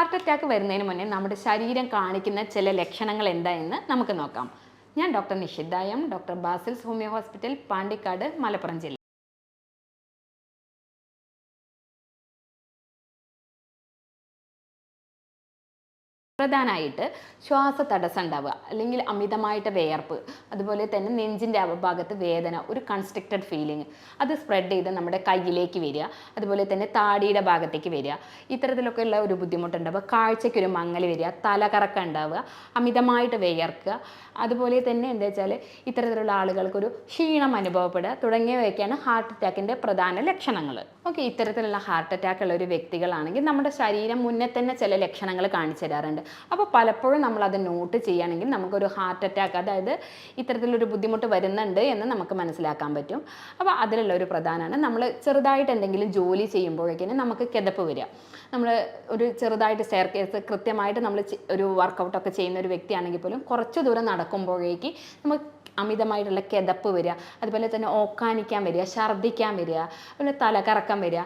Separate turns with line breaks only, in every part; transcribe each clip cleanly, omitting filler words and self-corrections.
Heart attack വരുന്നതിന് മുന്നേ നമ്മുടെ ശരീരം കാണിക്കുന്ന ചില ലക്ഷണങ്ങൾ എന്താണെന്ന് നമുക്ക് നോക്കാം. ഞാൻ doctor Nishitha M, doctor Basil's homeo hospital, Pandikkad, Malappuram ജില്ല. പ്രധാനമായിട്ട് ശ്വാസതടസ്സം ഉണ്ടാവുക, അല്ലെങ്കിൽ അമിതമായിട്ട് വിയർപ്പ്, അതുപോലെ തന്നെ നെഞ്ചിൻ്റെ ഭാഗത്ത് വേദന, ഒരു കൺസ്ട്രിക്റ്റഡ് ഫീലിംഗ്, അത് സ്പ്രെഡ് ചെയ്ത് നമ്മുടെ കയ്യിലേക്ക് വരിക, അതുപോലെ തന്നെ താടിയുടെ ഭാഗത്തേക്ക് വരിക, ഇത്തരത്തിലൊക്കെ ഉള്ള ഒരു ബുദ്ധിമുട്ടുണ്ടാവുക. കാഴ്ചയ്ക്കൊരു മങ്ങൽ വരിക, തലകറക്കം ഉണ്ടാവുക, അമിതമായിട്ട് വിയർക്കുക, അതുപോലെ തന്നെ എന്താ വെച്ചാൽ ഇത്തരത്തിലുള്ള ആളുകൾക്കൊരു ക്ഷീണം അനുഭവപ്പെടുക തുടങ്ങിയവയൊക്കെയാണ് ഹാർട്ട് അറ്റാക്കിൻ്റെ പ്രധാന ലക്ഷണങ്ങൾ. ഓക്കെ, ഇത്തരത്തിലുള്ള ഹാർട്ട് അറ്റാക്ക് ഉള്ള ഒരു വ്യക്തികളാണെങ്കിൽ നമ്മുടെ ശരീരം മുന്നേ തന്നെ ചില ലക്ഷണങ്ങൾ കാണിച്ചു തരാറുണ്ട്. അപ്പോൾ പലപ്പോഴും നമ്മളത് നോട്ട് ചെയ്യുകയാണെങ്കിൽ നമുക്കൊരു ഹാർട്ട് അറ്റാക്ക്, അതായത് ഇത്തരത്തിലൊരു ബുദ്ധിമുട്ട് വരുന്നുണ്ട് എന്ന് നമുക്ക് മനസ്സിലാക്കാൻ പറ്റും. അപ്പോൾ അതിലുള്ള ഒരു പ്രധാനമാണ് നമ്മൾ ചെറുതായിട്ട് എന്തെങ്കിലും ജോലി ചെയ്യുമ്പോഴേക്കും നമുക്ക് കിതപ്പ് വരിക. നമ്മൾ ഒരു ചെറുതായിട്ട് സ്റ്റെയർ കേസ് കൃത്യമായിട്ട് നമ്മൾ ഒരു വർക്കൗട്ടൊക്കെ ചെയ്യുന്ന ഒരു വ്യക്തിയാണെങ്കിൽ പോലും കുറച്ച് ദൂരം നടക്കുമ്പോഴേക്ക് നമുക്ക് അമിതമായിട്ടുള്ള കിതപ്പ് വരിക, അതുപോലെ തന്നെ ഓക്കാനിക്കാൻ വരിക, ഛർദ്ദിക്കാൻ വരിക, അതുപോലെ തലകറക്കം വരിക,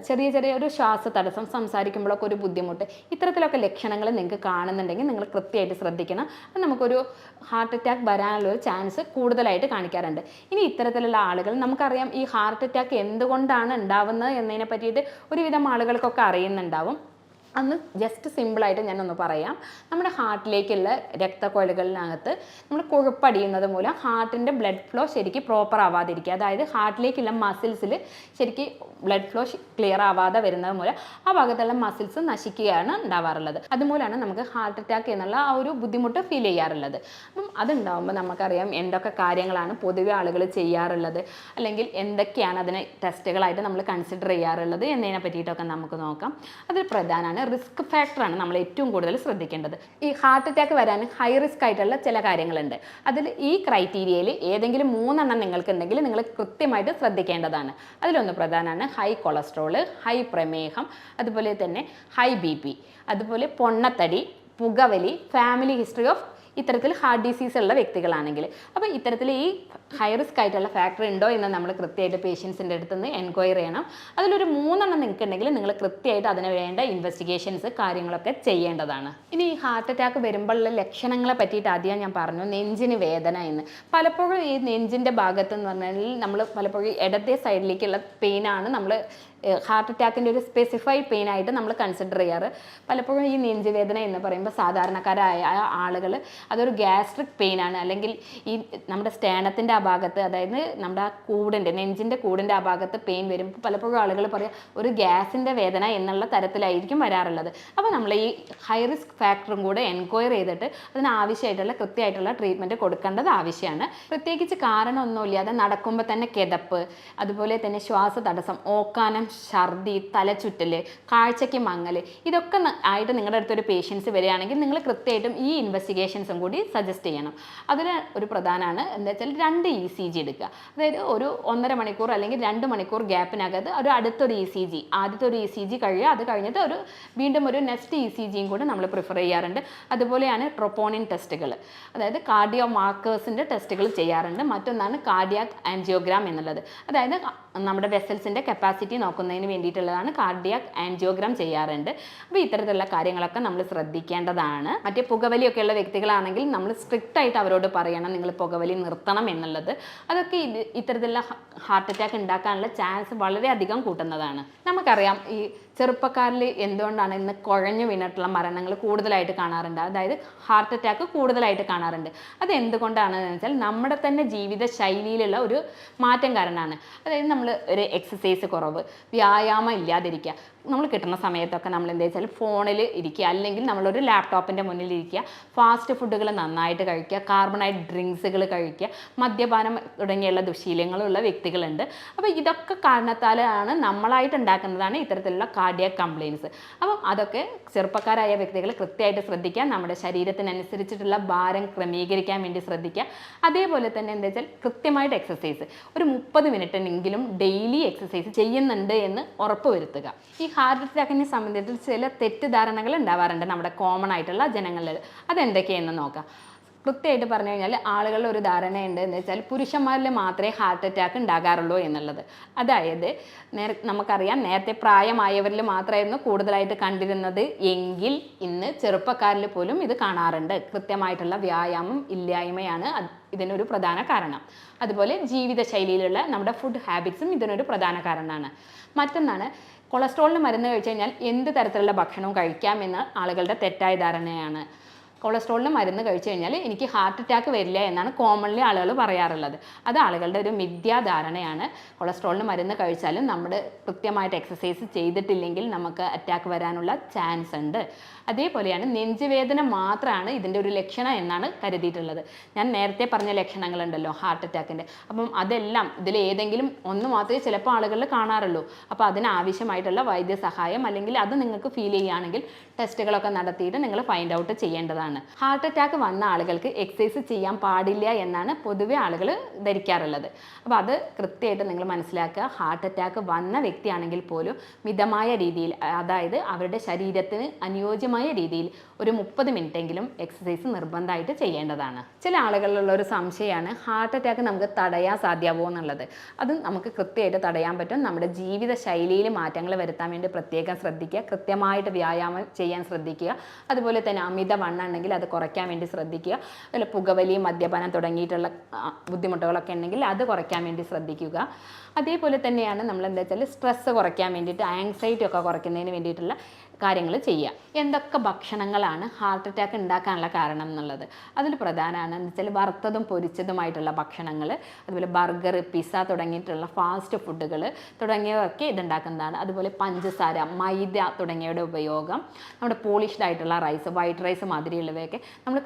ചെറിയ ചെറിയ ഒരു ശ്വാസതടസ്സം, സംസാരിക്കുമ്പോഴൊക്കെ ഒരു ബുദ്ധിമുട്ട്, ഇത്തരത്തിലൊക്കെ ലക്ഷണങ്ങൾ നിങ്ങൾക്ക് കാണുന്നുണ്ടെങ്കിൽ നിങ്ങൾ കൃത്യമായിട്ട് ശ്രദ്ധിക്കണം. അത് നമുക്കൊരു ഹാർട്ട് അറ്റാക്ക് വരാനുള്ളൊരു ചാൻസ് കൂടുതലായിട്ട് കാണിക്കാറുണ്ട്. ഇനി ഇത്തരത്തിലുള്ള ആളുകൾ, നമുക്കറിയാം ഈ ഹാർട്ട് അറ്റാക്ക് എന്തുകൊണ്ടാണ് ഉണ്ടാവുന്നത് എന്നതിനെ പറ്റിയിട്ട് ഒരുവിധം ആളുകൾക്കൊക്കെ അറിയുന്നുണ്ടാവും. അന്ന് ജസ്റ്റ് സിമ്പിളായിട്ട് ഞാനൊന്ന് പറയാം. നമ്മുടെ ഹാർട്ടിലേക്കുള്ള രക്തക്കൊഴലുകളിനകത്ത് നമ്മൾ കൊഴുപ്പടിയുന്നത് മൂലം ഹാർട്ടിൻ്റെ ബ്ലഡ് ഫ്ലോ ശരിക്കും പ്രോപ്പർ ആവാതിരിക്കുക, അതായത് ഹാർട്ടിലേക്കുള്ള മസിൽസിൽ ശരിക്കും ബ്ലഡ് ഫ്ലോ ക്ലിയർ ആവാതെ വരുന്നത് മൂലം ആ ഭാഗത്തുള്ള മസിൽസ് നശിക്കുകയാണ് ഉണ്ടാവാറുള്ളത്. അതുമൂലമാണ് നമുക്ക് ഹാർട്ട് അറ്റാക്ക് എന്നുള്ള ആ ഒരു ബുദ്ധിമുട്ട് ഫീൽ ചെയ്യാറുള്ളത്. അപ്പം അതുണ്ടാകുമ്പോൾ നമുക്കറിയാം എന്തൊക്കെ കാര്യങ്ങളാണ് പൊതുവെ ആളുകൾ ചെയ്യാറുള്ളത്, അല്ലെങ്കിൽ എന്തൊക്കെയാണ് അതിന് ടെസ്റ്റുകളായിട്ട് നമ്മൾ കൺസിഡർ ചെയ്യാറുള്ളത് എന്നതിനെ പറ്റിയിട്ടൊക്കെ നമുക്ക് നോക്കാം. അതിൽ പ്രധാനമാണ് റിസ്ക് ഫാക്ടറാണ് നമ്മൾ ഏറ്റവും കൂടുതൽ ശ്രദ്ധിക്കേണ്ടത്. ഈ ഹാർട്ട് അറ്റാക്ക് വരാൻ ഹൈ റിസ്ക് ആയിട്ടുള്ള ചില കാര്യങ്ങളുണ്ട്. അതിൽ ഈ ക്രൈറ്റീരിയയിൽ ഏതെങ്കിലും 3 നിങ്ങൾക്കുണ്ടെങ്കിൽ നിങ്ങൾ കൃത്യമായിട്ട് ശ്രദ്ധിക്കേണ്ടതാണ്. അതിലൊന്ന് പ്രധാനമാണ് ഹൈ കൊളസ്ട്രോള്, ഹൈ പ്രമേഹം, അതുപോലെ തന്നെ ഹൈ BP, അതുപോലെ പൊണ്ണത്തടി, പുകവലി, ഫാമിലി ഹിസ്റ്ററി ഓഫ് ഇത്തരത്തിൽ ഹാർട്ട് ഡിസീസ് ഉള്ള വ്യക്തികളാണെങ്കിൽ. അപ്പോൾ ഇത്തരത്തിൽ ഈ ഹൈ റിസ്ക് ആയിട്ടുള്ള ഫാക്ടർ ഉണ്ടോ എന്ന് നമ്മൾ കൃത്യമായിട്ട് പേഷ്യൻസിൻ്റെ അടുത്ത് നിന്ന് എൻക്വയറി ചെയ്യണം. അതിലൊരു 3 നിങ്ങൾക്കുണ്ടെങ്കിൽ നിങ്ങൾ കൃത്യമായിട്ട് അതിന് വേണ്ട ഇൻവെസ്റ്റിഗേഷൻസ് കാര്യങ്ങളൊക്കെ ചെയ്യേണ്ടതാണ്. ഇനി ഈ ഹാർട്ട് അറ്റാക്ക് വരുമ്പോഴുള്ള ലക്ഷണങ്ങളെ പറ്റിയിട്ട് ആദ്യം ഞാൻ പറഞ്ഞു, നെഞ്ചിന് വേദന എന്ന്. പലപ്പോഴും ഈ നെഞ്ചിൻ്റെ ഭാഗത്ത് എന്ന് പറഞ്ഞാൽ നമ്മൾ പലപ്പോഴും ഇടത്തെ സൈഡിലേക്കുള്ള പെയിനാണ് നമ്മൾ ഹാർട്ട് അറ്റാക്കിൻ്റെ ഒരു സ്പെസിഫൈഡ് പെയിൻ ആയിട്ട് നമ്മൾ കൺസിഡർ ചെയ്യാറ്. പലപ്പോഴും ഈ നെഞ്ചുവേദന എന്ന് പറയുമ്പോൾ സാധാരണക്കാരായ ആളുകൾ അതൊരു ഗ്യാസ്ട്രിക് പെയിനാണ്, അല്ലെങ്കിൽ ഈ നമ്മുടെ സ്റ്റേണത്തിൻ്റെ ആ ഭാഗത്ത്, അതായത് നമ്മുടെ ആ കൂടിൻ്റെ നെഞ്ചിൻ്റെ കൂടിൻ്റെ ആ ഭാഗത്ത് പെയിൻ വരുമ്പോൾ പലപ്പോഴും ആളുകൾ പറയാം ഒരു ഗ്യാസിൻ്റെ വേദന എന്നുള്ള തരത്തിലായിരിക്കും വരാറുള്ളത്. അപ്പോൾ നമ്മൾ ഈ ഹൈ റിസ്ക് ഫാക്ടറും കൂടെ എൻക്വയറി ചെയ്തിട്ട് അതിനാവശ്യമായിട്ടുള്ള കൃത്യമായിട്ടുള്ള ട്രീറ്റ്മെൻറ്റ് കൊടുക്കേണ്ടത് ആവശ്യമാണ്. പ്രത്യേകിച്ച് കാരണമൊന്നുമില്ലാതെ നടക്കുമ്പോൾ തന്നെ കിതപ്പ്, അതുപോലെ തന്നെ ശ്വാസതടസ്സം, ഓക്കാനം, ഛർദി, തലചുറ്റൽ, കാഴ്ചയ്ക്ക് മങ്ങൽ, ഇതൊക്കെ ആയിട്ട് നിങ്ങളുടെ അടുത്തൊരു പേഷ്യൻസ് വരികയാണെങ്കിൽ നിങ്ങൾ കൃത്യമായിട്ടും ഈ ഇൻവെസ്റ്റിഗേഷൻസും കൂടി സജസ്റ്റ് ചെയ്യണം. അതിന് ഒരു പ്രധാനമാണ് എന്താ വെച്ചാൽ 2 ECG എടുക്കുക. അതായത് ഒരു 1.5 മണിക്കൂർ അല്ലെങ്കിൽ 2 മണിക്കൂർ ഗ്യാപ്പിനകത്ത് ഒരു അടുത്തൊരു ECG, ആദ്യത്തെ ഒരു ECG കഴിയുക, അത് കഴിഞ്ഞിട്ട് വീണ്ടും ഒരു നെക്സ്റ്റ് ECGയും കൂടെ നമ്മൾ പ്രിഫർ ചെയ്യാറുണ്ട്. അതുപോലെയാണ് ട്രോപ്പോണിൻ ടെസ്റ്റുകൾ, അതായത് കാർഡിയോ മാർക്കേഴ്സിൻ്റെ ടെസ്റ്റുകൾ ചെയ്യാറുണ്ട്. മറ്റൊന്നാണ് കാർഡിയാക് ആൻജിയോഗ്രാം എന്നുള്ളത്, അതായത് നമ്മുടെ വെസൽസിൻ്റെ കപ്പാസിറ്റി നോക്കുന്നതിന് വേണ്ടിയിട്ടുള്ളതാണ് കാർഡിയാക് ആൻജിയോഗ്രാം ചെയ്യാറുണ്ട്. അപ്പോൾ ഇത്തരത്തിലുള്ള കാര്യങ്ങളൊക്കെ നമ്മൾ ശ്രദ്ധിക്കേണ്ടതാണ്. മറ്റേ പുകവലിയൊക്കെ ഉള്ള വ്യക്തികളാണെങ്കിൽ നമ്മൾ സ്ട്രിക്റ്റ് ആയിട്ട് അവരോട് പറയണം നിങ്ങൾ പുകവലി നിർത്തണം എന്നുള്ളത്. അതൊക്കെ ഇത്തരത്തിലുള്ള ഹാർട്ട് അറ്റാക്ക് ഉണ്ടാക്കാനുള്ള ചാൻസ് വളരെയധികം കൂട്ടുന്നതാണ്. നമുക്കറിയാം ഈ ചെറുപ്പക്കാരിൽ എന്തുകൊണ്ടാണ് ഇന്ന് കുഴഞ്ഞു വീണിട്ടുള്ള മരണങ്ങൾ കൂടുതലായിട്ട് കാണാറുണ്ട്, അതായത് ഹാർട്ട് അറ്റാക്ക് കൂടുതലായിട്ട് കാണാറുണ്ട്. അത് എന്തുകൊണ്ടാണെന്ന് വെച്ചാൽ നമ്മുടെ തന്നെ ജീവിത ശൈലിയിലുള്ള ഒരു മാറ്റം കാരണമാണ്. അതായത് നമ്മൾ ഒരു എക്സസൈസ് കുറവ്, വ്യായാമം ഇല്ലാതിരിക്കുക, നമ്മൾ കിട്ടുന്ന സമയത്തൊക്കെ നമ്മൾ എന്താ വെച്ചാൽ ഫോണിൽ ഇരിക്കുക, അല്ലെങ്കിൽ നമ്മളൊരു ലാപ്ടോപ്പിൻ്റെ മുന്നിൽ ഇരിക്കുക, ഫാസ്റ്റ് ഫുഡുകൾ നന്നായിട്ട് കഴിക്കുക, കാർബണൈഡ് ഡ്രിങ്ക്സുകൾ കഴിക്കുക, മദ്യപാനം തുടങ്ങിയുള്ള ദുശീലങ്ങളുള്ള വ്യക്തികളുണ്ട്. അപ്പോൾ ഇതൊക്കെ കാരണത്താലാണ് നമ്മളായിട്ട് ഉണ്ടാക്കുന്നതാണ് ഇത്തരത്തിലുള്ള കാർഡിയാക് കംപ്ലയിൻസ്. അപ്പം അതൊക്കെ ചെറുപ്പക്കാരായ വ്യക്തികൾ കൃത്യമായിട്ട് ശ്രദ്ധിക്കുക, നമ്മുടെ ശരീരത്തിനനുസരിച്ചിട്ടുള്ള ഭാരം ക്രമീകരിക്കാൻ വേണ്ടി ശ്രദ്ധിക്കുക. അതേപോലെ തന്നെ എന്താ വെച്ചാൽ കൃത്യമായിട്ട് എക്സസൈസ് ഒരു 30 മിനിറ്റിനെങ്കിലും ഡെയിലി എക്സസൈസ് ചെയ്യുന്നുണ്ട് എന്ന് ഉറപ്പ് വരുത്തുക. ഈ ഹാർട്ട് അറ്റാക്കിനെ സംബന്ധിച്ച് ചില തെറ്റിദ്ധാരണകൾ ഉണ്ടാവാറുണ്ട് നമ്മുടെ കോമൺ ആയിട്ടുള്ള ജനങ്ങളിൽ. അതെന്തൊക്കെയെന്ന് നോക്കാം. കൃത്യമായിട്ട് പറഞ്ഞു കഴിഞ്ഞാൽ ആളുകളുടെ ഒരു ധാരണയുണ്ട് എന്ന് വെച്ചാൽ പുരുഷന്മാരിൽ മാത്രമേ ഹാർട്ട് അറ്റാക്ക് ഉണ്ടാകാറുള്ളൂ എന്നുള്ളത്. അതായത് നമുക്കറിയാം നേരത്തെ പ്രായമായവരിൽ മാത്രമായിരുന്നു കൂടുതലായിട്ട് കണ്ടിരുന്നത് എങ്കിൽ ഇന്ന് ചെറുപ്പക്കാരിൽ പോലും ഇത് കാണാറുണ്ട്. കൃത്യമായിട്ടുള്ള വ്യായാമം ഇല്ലായ്മയാണ് ഇതിനൊരു പ്രധാന കാരണം. അതുപോലെ ജീവിതശൈലിയിലുള്ള നമ്മുടെ ഫുഡ് ഹാബിറ്റ്സും ഇതിനൊരു പ്രധാന കാരണമാണ്. മറ്റൊന്നാണ് കൊളസ്ട്രോളിന് മരുന്ന് കഴിച്ചു കഴിഞ്ഞാൽ എന്ത് തരത്തിലുള്ള ഭക്ഷണവും കഴിക്കാമെന്ന് ആളുകളുടെ തെറ്റായ ധാരണയാണ്. കൊളസ്ട്രോളിന് മരുന്ന് കഴിച്ചു കഴിഞ്ഞാൽ എനിക്ക് ഹാർട്ട് അറ്റാക്ക് വരില്ല എന്നാണ് കോമൺലി ആളുകൾ പറയാറുള്ളത്. അത് ആളുകളുടെ ഒരു മിഥ്യാധാരണയാണ്. കൊളസ്ട്രോളിന് മരുന്ന് കഴിച്ചാലും നമ്മൾ കൃത്യമായിട്ട് എക്സസൈസ് ചെയ്തിട്ടില്ലെങ്കിൽ നമുക്ക് അറ്റാക്ക് വരാനുള്ള ചാൻസ് ഉണ്ട്. അതേപോലെയാണ് നെഞ്ചുവേദന മാത്രമാണ് ഇതിൻ്റെ ഒരു ലക്ഷണം എന്നാണ് കരുതിയിട്ടുള്ളത്. ഞാൻ നേരത്തെ പറഞ്ഞ ലക്ഷണങ്ങളുണ്ടല്ലോ ഹാർട്ട് അറ്റാക്കിൻ്റെ, അപ്പം അതെല്ലാം ഇതിൽ ഏതെങ്കിലും ഒന്ന് മാത്രമേ ചിലപ്പോൾ ആളുകളിൽ കാണാറുള്ളൂ. അപ്പോൾ അതിനാവശ്യമായിട്ടുള്ള വൈദ്യസഹായം അല്ലെങ്കിൽ അത് നിങ്ങൾക്ക് ഫീൽ ചെയ്യുകയാണെങ്കിൽ ടെസ്റ്റുകളൊക്കെ നടത്തിയിട്ട് നിങ്ങൾ ഫൈൻഡ് ഔട്ട് ചെയ്യേണ്ടതാണ്. ഹാർട്ട് അറ്റാക്ക് വന്ന ആളുകൾക്ക് എക്സസൈസ് ചെയ്യാൻ പാടില്ല എന്നാണ് പൊതുവെ ആളുകൾ ധരിക്കാറുള്ളത്. അപ്പോൾ അത് കൃത്യമായിട്ട് നിങ്ങൾ മനസ്സിലാക്കുക. ഹാർട്ട് അറ്റാക്ക് വന്ന വ്യക്തിയാണെങ്കിൽ പോലും മിതമായ രീതിയിൽ, അതായത് അവരുടെ ശരീരത്തിന് അനുയോജ്യമായ രീതിയിൽ ഒരു 30 മിനിറ്റെങ്കിലും എക്സസൈസ് നിർബന്ധമായിട്ട് ചെയ്യേണ്ടതാണ്. ചില ആളുകളിലുള്ള ഒരു സംശയമാണ് ഹാർട്ട് അറ്റാക്ക് നമുക്ക് തടയാൻ സാധ്യമാവുമോ എന്നുള്ളത്. അത് നമുക്ക് കൃത്യമായിട്ട് തടയാൻ പറ്റും. നമ്മുടെ ജീവിത ശൈലിയിൽ മാറ്റങ്ങൾ വരുത്താൻ വേണ്ടി പ്രത്യേകം ശ്രദ്ധിക്കുക. കൃത്യമായിട്ട് വ്യായാമം ചെയ്യാൻ ശ്രദ്ധിക്കുക. അതുപോലെ തന്നെ അമിതവണ്ണം ഉണ്ടെങ്കിൽ അത് കുറയ്ക്കാൻ വേണ്ടി ശ്രദ്ധിക്കുക. അതുപോലെ പുകവലി, മദ്യപാനം തുടങ്ങിയിട്ടുള്ള ബുദ്ധിമുട്ടുകളൊക്കെ ഉണ്ടെങ്കിൽ അത് കുറയ്ക്കാൻ വേണ്ടി ശ്രദ്ധിക്കുക. അതേപോലെ തന്നെയാണ് നമ്മൾ എന്താ വെച്ചാൽ സ്ട്രെസ്സ് കുറയ്ക്കാൻ വേണ്ടിയിട്ട്, ആങ്സൈറ്റി ഒക്കെ കുറയ്ക്കുന്നതിന് വേണ്ടിയിട്ടുള്ള കാര്യങ്ങൾ ചെയ്യുക. എന്തൊക്കെ ഭക്ഷണങ്ങളാണ് ഹാർട്ട് അറ്റാക്ക് ഉണ്ടാക്കാനുള്ള കാരണം എന്നുള്ളത് അതിൽ പ്രധാനമാണ് എന്ന് വെച്ചാൽ വറുത്തതും പൊരിച്ചതുമായിട്ടുള്ള ഭക്ഷണങ്ങൾ, അതുപോലെ ബർഗർ, പിസ്സ തുടങ്ങിയിട്ടുള്ള ഫാസ്റ്റ് ഫുഡുകൾ തുടങ്ങിയവയൊക്കെ ഇതുണ്ടാക്കുന്നതാണ്. അതുപോലെ പഞ്ചസാര, മൈദ തുടങ്ങിയവയുടെ ഉപയോഗം, നമ്മുടെ പോളിഷ്ഡ് ആയിട്ടുള്ള റൈസ്, വൈറ്റ് റൈസ് മാതിരിയുള്ളവയൊക്കെ നമ്മൾ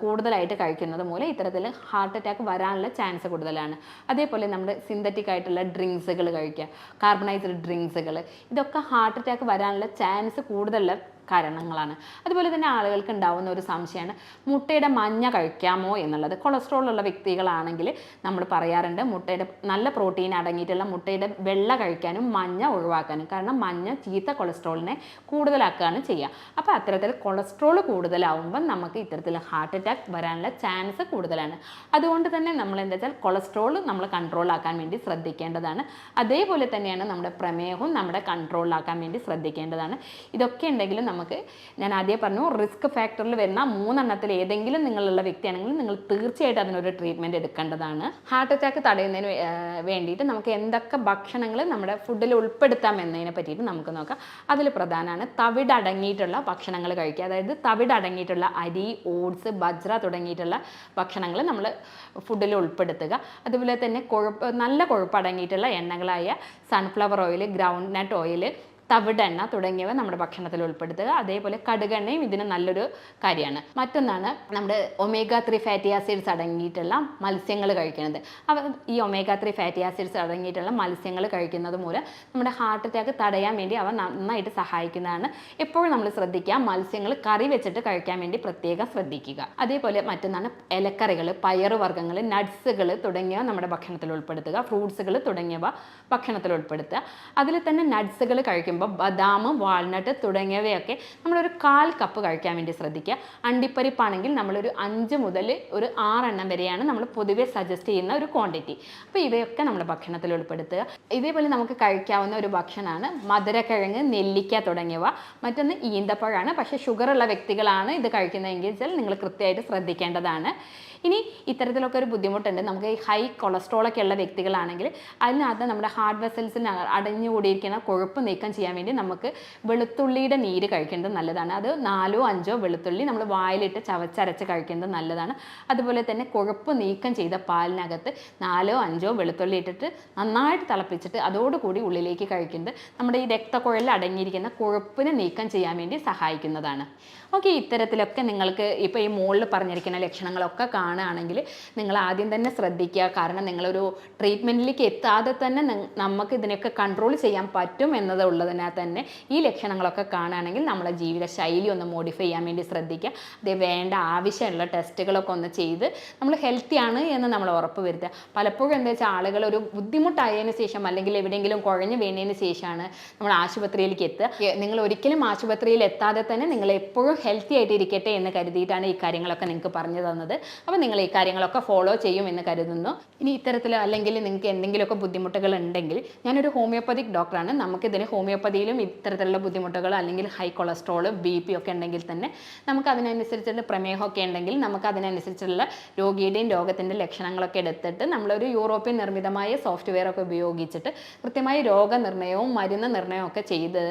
കൂടുതലായിട്ട് കഴിക്കുന്നത് മൂലം ഇത്തരത്തിൽ ഹാർട്ട് അറ്റാക്ക് വരാനുള്ള ചാൻസ് കൂടുതലാണ്. അതേപോലെ നമ്മൾ സിന്തറ്റിക് ആയിട്ടുള്ള ഡ്രിങ്ക്സുകൾ കഴിക്കുക, കാർബണൈസ്ഡ് ഡ്രിങ്ക്സുകൾ, ഇതൊക്കെ ഹാർട്ട് അറ്റാക്ക് വരാനുള്ള ചാൻസ് കൂടുതലുള്ള കാരണങ്ങളാണ്. അതുപോലെ തന്നെ ആളുകൾക്ക് ഉണ്ടാവുന്ന ഒരു സംശയമാണ് മുട്ടയുടെ മഞ്ഞ കഴിക്കാമോ എന്നുള്ളത്. കൊളസ്ട്രോൾ ഉള്ള വ്യക്തികളാണെങ്കിൽ നമ്മൾ പറയാറുണ്ട് മുട്ടയുടെ നല്ല പ്രോട്ടീൻ അടങ്ങിയിട്ടുള്ള മുട്ടയുടെ വെള്ള കഴിക്കാനും മഞ്ഞ ഒഴിവാക്കാനും. കാരണം മഞ്ഞ ചീത്ത കൊളസ്ട്രോളിനെ കൂടുതലാക്കുകയാണ് ചെയ്യുക. അപ്പോൾ അത്തരത്തിൽ കൊളസ്ട്രോൾ കൂടുതലാവുമ്പം നമുക്ക് ഇത്തരത്തിൽ ഹാർട്ട് അറ്റാക്ക് വരാനുള്ള ചാൻസ് കൂടുതലാണ്. അതുകൊണ്ട് തന്നെ നമ്മൾ എന്താ വെച്ചാൽ കൊളസ്ട്രോൾ നമ്മൾ കൺട്രോളാക്കാൻ വേണ്ടി ശ്രദ്ധിക്കേണ്ടതാണ്. അതേപോലെ തന്നെയാണ് നമ്മുടെ പ്രമേഹവും നമ്മുടെ കൺട്രോളാക്കാൻ വേണ്ടി ശ്രദ്ധിക്കേണ്ടതാണ്. ഇതൊക്കെ ഉണ്ടെങ്കിലും നമുക്ക്, ഞാൻ ആദ്യം പറഞ്ഞു, റിസ്ക് ഫാക്ടറിൽ വരുന്ന 3 എണ്ണത്തിൽ ഏതെങ്കിലും നിങ്ങളുള്ള വ്യക്തിയാണെങ്കിൽ നിങ്ങൾ തീർച്ചയായിട്ടും അതിനൊരു ട്രീറ്റ്മെൻറ്റ് എടുക്കേണ്ടതാണ്. ഹാർട്ട് അറ്റാക്ക് തടയുന്നതിന് വേണ്ടിയിട്ട് നമുക്ക് എന്തൊക്കെ ഭക്ഷണങ്ങൾ നമ്മുടെ ഫുഡിൽ ഉൾപ്പെടുത്താം എന്നതിനെ പറ്റിയിട്ട് നമുക്ക് നോക്കാം. അതിൽ പ്രധാനമാണ് തവിട് അടങ്ങിയിട്ടുള്ള ഭക്ഷണങ്ങൾ കഴിക്കുക. അതായത് തവിട് അടങ്ങിയിട്ടുള്ള അരി, ഓട്സ്, ബജ്ര തുടങ്ങിയിട്ടുള്ള ഭക്ഷണങ്ങൾ നമ്മൾ ഫുഡിൽ ഉൾപ്പെടുത്തുക. അതുപോലെ തന്നെ നല്ല കൊഴുപ്പ് അടങ്ങിയിട്ടുള്ള എണ്ണകളായ സൺഫ്ലവർ ഓയിൽ, ഗ്രൗണ്ട് നട്ട് ഓയിൽ, തവിടെണ്ണ തുടങ്ങിയവ നമ്മുടെ ഭക്ഷണത്തിൽ ഉൾപ്പെടുത്തുക. അതേപോലെ കടുകെണ്ണയും ഇതിന് നല്ലൊരു കാര്യമാണ്. മറ്റൊന്നാണ് നമ്മുടെ ഒമേഗ 3 ഫാറ്റി ആസിഡ്സ് അടങ്ങിയിട്ടുള്ള മത്സ്യങ്ങൾ കഴിക്കുന്നത്. ഈ ഒമേഗ 3 ഫാറ്റി ആസിഡ്സ് അടങ്ങിയിട്ടുള്ള മത്സ്യങ്ങൾ കഴിക്കുന്നത് മൂലം നമ്മുടെ ഹാർട്ട് അറ്റാക്ക് തടയാൻ വേണ്ടി അവ നന്നായിട്ട് സഹായിക്കുന്നതാണ്. എപ്പോഴും നമ്മൾ ശ്രദ്ധിക്കുക, മത്സ്യങ്ങൾ കറി വെച്ചിട്ട് കഴിക്കാൻ വേണ്ടി പ്രത്യേകം ശ്രദ്ധിക്കുക. അതേപോലെ മറ്റൊന്നാണ് ഇലക്കറികൾ, പയറുവർഗ്ഗങ്ങൾ, നട്ട്സുകൾ തുടങ്ങിയവ നമ്മുടെ ഭക്ഷണത്തിൽ ഉൾപ്പെടുത്തുക. ഫ്രൂട്ട്സുകൾ തുടങ്ങിയവ ഭക്ഷണത്തിൽ ഉൾപ്പെടുത്തുക. അതിൽ തന്നെ നട്ട്സുകൾ കഴിക്കുമ്പോൾ ബദാം, വാൾനട്ട് തുടങ്ങിയവയൊക്കെ നമ്മളൊരു 1/4 കപ്പ് കഴിക്കാൻ വേണ്ടി ശ്രദ്ധിക്കുക. അണ്ടിപ്പരിപ്പാണെങ്കിൽ നമ്മളൊരു 5 മുതൽ ഒരു 6 എണ്ണം വരെയാണ് നമ്മൾ പൊതുവെ സജസ്റ്റ് ചെയ്യുന്ന ഒരു ക്വാണ്ടിറ്റി. അപ്പോൾ ഇവയൊക്കെ നമ്മുടെ ഭക്ഷണത്തിൽ ഉൾപ്പെടുത്തുക. ഇതേപോലെ നമുക്ക് കഴിക്കാവുന്ന ഒരു ഭക്ഷണമാണ് മധുരക്കിഴങ്ങ്, നെല്ലിക്ക തുടങ്ങിയവ. മറ്റൊന്ന് ഈന്തപ്പഴമാണ്. പക്ഷേ ഷുഗറുള്ള വ്യക്തികളാണ് ഇത് കഴിക്കുന്നതെങ്കിൽ നിങ്ങൾ കൃത്യമായിട്ട് ശ്രദ്ധിക്കേണ്ടതാണ്. ഇനി ഇത്തരത്തിലൊക്കെ ഒരു ബുദ്ധിമുട്ടുണ്ട്. നമുക്ക് ഈ ഹൈ കൊളസ്ട്രോളൊക്കെ ഉള്ള വ്യക്തികളാണെങ്കിൽ അതിനകത്ത് നമ്മുടെ ഹാർട്ട് വെസൽസിന് അടഞ്ഞുകൂടിയിരിക്കുന്ന കൊഴുപ്പ് നീക്കം ചെയ്യാൻ വേണ്ടി നമുക്ക് വെളുത്തുള്ളിയുടെ നീര് കഴിക്കേണ്ടത് നല്ലതാണ്. അത് 4 or 5 വെളുത്തുള്ളി നമ്മൾ വായിലിട്ട് ചവച്ചരച്ച് കഴിക്കുന്നത് നല്ലതാണ്. അതുപോലെ തന്നെ കൊഴുപ്പ് നീക്കം ചെയ്ത പാലിനകത്ത് 4 or 5 വെളുത്തുള്ളി ഇട്ടിട്ട് നന്നായിട്ട് തിളപ്പിച്ചിട്ട് അതോടുകൂടി ഉള്ളിലേക്ക് കഴിക്കുന്നത് നമ്മുടെ ഈ രക്തക്കുഴലിൽ അടങ്ങിയിരിക്കുന്ന കൊഴുപ്പിനെ നീക്കം ചെയ്യാൻ വേണ്ടി സഹായിക്കുന്നതാണ്. ഓക്കെ, ഇത്തരത്തിലൊക്കെ നിങ്ങൾക്ക് ഇപ്പോൾ ഈ മുകളിൽ പറഞ്ഞിരിക്കുന്ന ലക്ഷണങ്ങളൊക്കെ കാണുകയാണെങ്കിൽ നിങ്ങൾ ആദ്യം തന്നെ ശ്രദ്ധിക്കുക. കാരണം നിങ്ങളൊരു ട്രീറ്റ്മെൻറ്റിലേക്ക് എത്താതെ തന്നെ നമുക്ക് ഇതിനൊക്കെ കൺട്രോൾ ചെയ്യാൻ പറ്റും എന്നതുള്ളത് ഉള്ളതിനാൽ തന്നെ ഈ ലക്ഷണങ്ങളൊക്കെ കാണുകയാണെങ്കിൽ നമ്മളെ ജീവിത ശൈലി ഒന്ന് മോഡിഫൈ ചെയ്യാൻ വേണ്ടി ശ്രദ്ധിക്കുക. അതേ വേണ്ട ആവശ്യമുള്ള ടെസ്റ്റുകളൊക്കെ ഒന്ന് ചെയ്ത് നമ്മൾ ഹെൽത്തി ആണ് എന്ന് നമ്മൾ ഉറപ്പ് വരുത്തുക. പലപ്പോഴും എന്താ വെച്ചാൽ ആളുകൾ ഒരു ബുദ്ധിമുട്ടായതിനു ശേഷം അല്ലെങ്കിൽ എവിടെയെങ്കിലും കുഴഞ്ഞു വീണതിന് ശേഷമാണ് നമ്മൾ ആശുപത്രിയിലേക്ക് എത്തുക. നിങ്ങൾ ഒരിക്കലും ആശുപത്രിയിൽ എത്താതെ തന്നെ നിങ്ങൾ എപ്പോഴും ഹെൽത്തി ആയിട്ട് ഇരിക്കട്ടെ എന്ന് കരുതിയിട്ടാണ് ഈ കാര്യങ്ങളൊക്കെ നിങ്ങൾക്ക് പറഞ്ഞു തന്നത്. അപ്പോൾ നിങ്ങൾ ഈ കാര്യങ്ങളൊക്കെ ഫോളോ ചെയ്യും എന്ന് കരുതുന്നു. ഇനി ഇത്തരത്തിൽ അല്ലെങ്കിൽ നിങ്ങൾക്ക് എന്തെങ്കിലുമൊക്കെ ബുദ്ധിമുട്ടുകൾ ഉണ്ടെങ്കിൽ, ഞാനൊരു ഹോമിയോപ്പതിക് ഡോക്ടറാണ്. നമുക്കിതിന് ഹോമിയോപ്പതിയിലും ഇത്തരത്തിലുള്ള ബുദ്ധിമുട്ടുകൾ അല്ലെങ്കിൽ ഹൈ കൊളസ്ട്രോൾ BP ഒക്കെ ഉണ്ടെങ്കിൽ തന്നെ നമുക്ക് അതിനനുസരിച്ചുള്ള പ്രമേഹമൊക്കെ ഉണ്ടെങ്കിൽ നമുക്ക് അതിനനുസരിച്ചുള്ള രോഗിയുടെയും രോഗത്തിൻ്റെ ലക്ഷണങ്ങളൊക്കെ എടുത്തിട്ട് നമ്മളൊരു യൂറോപ്യൻ നിർമ്മിതമായ സോഫ്റ്റ്വെയർ ഒക്കെ ഉപയോഗിച്ചിട്ട് കൃത്യമായി രോഗനിർണയവും മരുന്ന് നിർണയവും ഒക്കെ ചെയ്ത്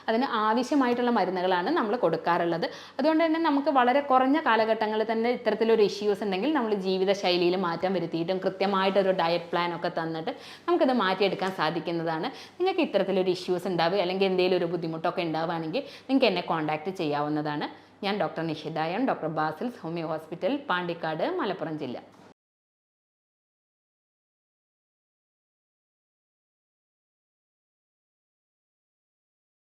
അതിന് ആവശ്യമായിട്ടുള്ള മരുന്നുകളാണ് നമ്മൾ കൊടുക്കാറുള്ളത്. അതുകൊണ്ട് തന്നെ നമുക്ക് വളരെ കുറഞ്ഞ കാലഘട്ടങ്ങളിൽ തന്നെ ഇത്തരത്തിലൊരു ഇഷ്യൂസ് ഉണ്ടെങ്കിൽ നമ്മൾ ജീവിതശൈലിയിൽ മാറ്റം വരുത്തിയിട്ടും കൃത്യമായിട്ടൊരു ഡയറ്റ് പ്ലാൻ ഒക്കെ തന്നിട്ട് നമുക്കത് മാറ്റിയെടുക്കാൻ സാധിക്കുന്നതാണ്. നിങ്ങൾക്ക് ഇത്തരത്തിലൊരു ഇഷ്യൂസ് ഉണ്ടാവുക അല്ലെങ്കിൽ എന്തെങ്കിലും ഒരു ബുദ്ധിമുട്ടൊക്കെ ഉണ്ടാവുകയാണെങ്കിൽ നിങ്ങൾക്ക് എന്നെ കോൺടാക്റ്റ് ചെയ്യാവുന്നതാണ്. ഞാൻ doctor Nishitha M, doctor Basil's homeo hospital, Pandikkad, Malappuram ജില്ല.